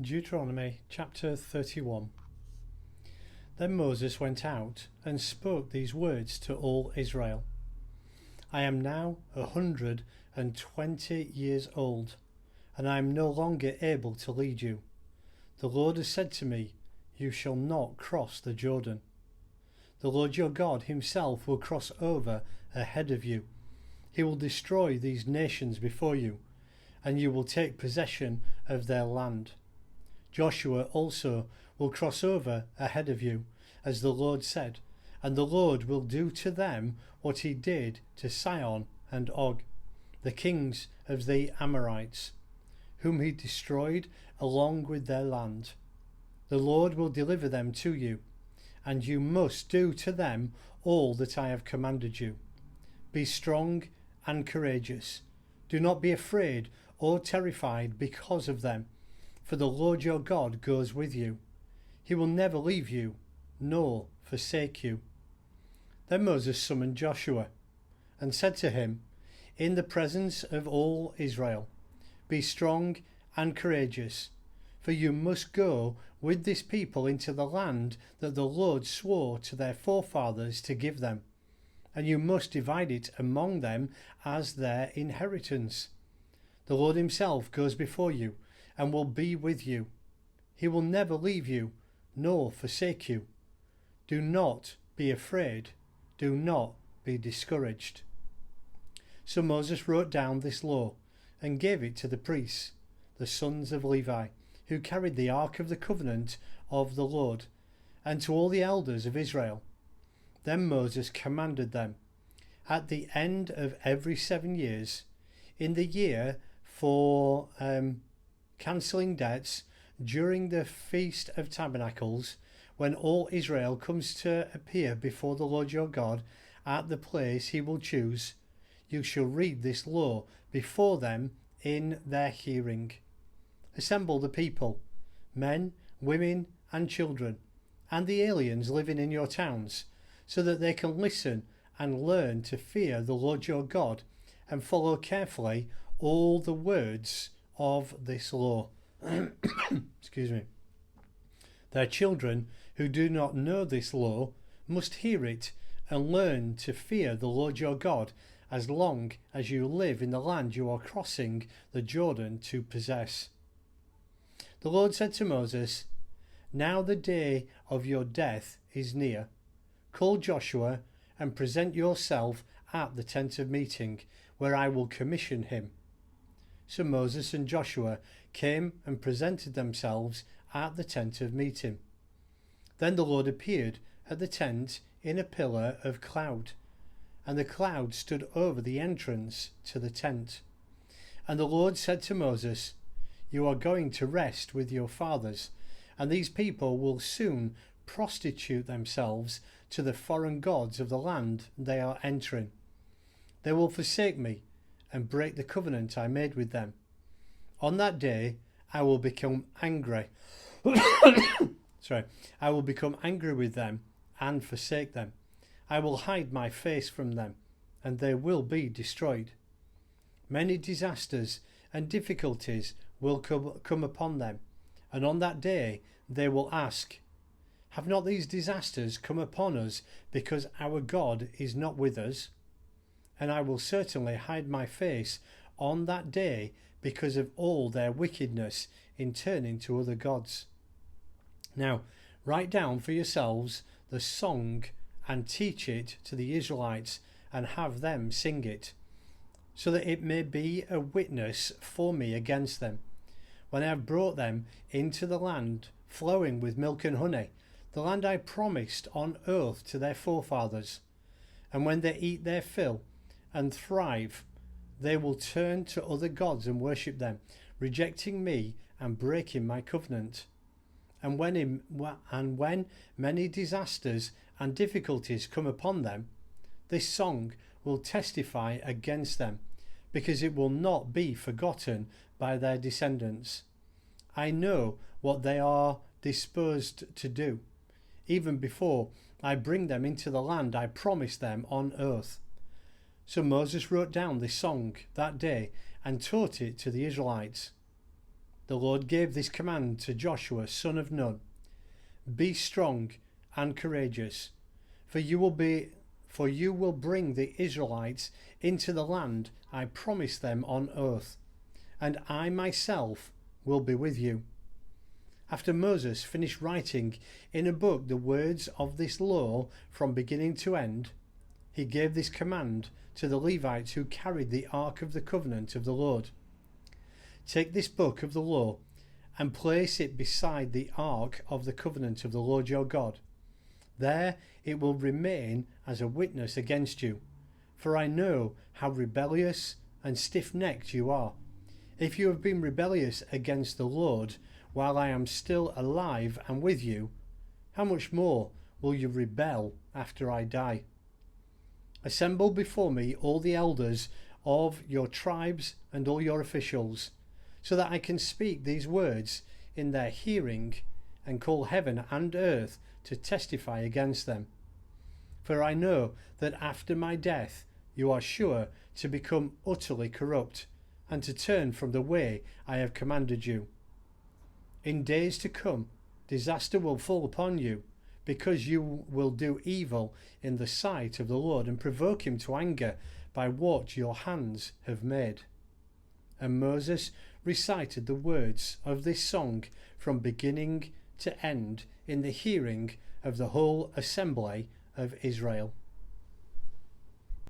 Deuteronomy chapter 31. Then Moses went out and spoke these words to all Israel. I am now 120 years old, and I am no longer able to lead you. The Lord has said to me, you shall not cross the Jordan. The Lord your God himself will cross over ahead of you. He will destroy these nations before you, and you will take possession of their land. Joshua also will cross over ahead of you, as the Lord said, and the Lord will do to them what he did to Sihon and Og, the kings of the Amorites, whom he destroyed along with their land. The Lord will deliver them to you, and you must do to them all that I have commanded you. Be strong and courageous. Do not be afraid or terrified because of them, for the Lord your God goes with you. He will never leave you, nor forsake you. Then Moses summoned Joshua and said to him, in the presence of all Israel, be strong and courageous, for you must go with this people into the land that the Lord swore to their forefathers to give them, and you must divide it among them as their inheritance. The Lord himself goes before you and will be with you. He will never leave you, nor forsake you. Do not be afraid. Do not be discouraged. So Moses wrote down this law and gave it to the priests, the sons of Levi, who carried the ark of the covenant of the Lord, and to all the elders of Israel. Then Moses commanded them, at the end of every 7 years, in the year for cancelling debts, during the Feast of Tabernacles, when all Israel comes to appear before the Lord your God at the place he will choose, you shall read this law before them in their hearing. Assemble the people, men, women and children, and the aliens living in your towns, so that they can listen and learn to fear the Lord your God and follow carefully all the words of this law. Excuse me. Their children who do not know this law must hear it and learn to fear the Lord your God as long as you live in the land you are crossing the Jordan to possess. The Lord said to Moses, now the day of your death is near. Call Joshua and present yourself at the tent of meeting, where I will commission him. So Moses and Joshua came and presented themselves at the tent of meeting. Then the Lord appeared at the tent in a pillar of cloud, and the cloud stood over the entrance to the tent. And the Lord said to Moses, you are going to rest with your fathers, and these people will soon prostitute themselves to the foreign gods of the land they are entering. They will forsake me and break the covenant I made with them. On that day I will become angry. I will become angry with them and forsake them. I will hide my face from them, and they will be destroyed. Many disasters and difficulties will come upon them, and on that day they will ask, have not these disasters come upon us because our God is not with us? And I will certainly hide my face on that day because of all their wickedness in turning to other gods. Now, write down for yourselves the song and teach it to the Israelites and have them sing it, so that it may be a witness for me against them, when I have brought them into the land flowing with milk and honey, the land I promised on oath to their forefathers. And when they eat their fill and thrive, they will turn to other gods and worship them, rejecting me and breaking my covenant. And when many disasters and difficulties come upon them, this song will testify against them, because it will not be forgotten by their descendants. I know what they are disposed to do, even before I bring them into the land I promised them on oath. So Moses wrote down this song that day and taught it to the Israelites. the Lord gave this command to Joshua son of Nun: Be strong and courageous, for you will bring the Israelites into the land I promised them on oath, and I myself will be with you. After Moses finished writing in a book the words of this law from beginning to end, he gave this command to the Levites who carried the Ark of the Covenant of the Lord: Take this book of the law and place it beside the Ark of the Covenant of the Lord your God. There it will remain as a witness against you, for I know how rebellious and stiff-necked you are. If you have been rebellious against the Lord while I am still alive and with you, how much more will you rebel after I die? Assemble before me all the elders of your tribes and all your officials, so that I can speak these words in their hearing and call heaven and earth to testify against them. For I know that after my death you are sure to become utterly corrupt and to turn from the way I have commanded you. In days to come, disaster will fall upon you, because you will do evil in the sight of the Lord and provoke him to anger by what your hands have made. And Moses recited the words of this song from beginning to end in the hearing of the whole assembly of Israel.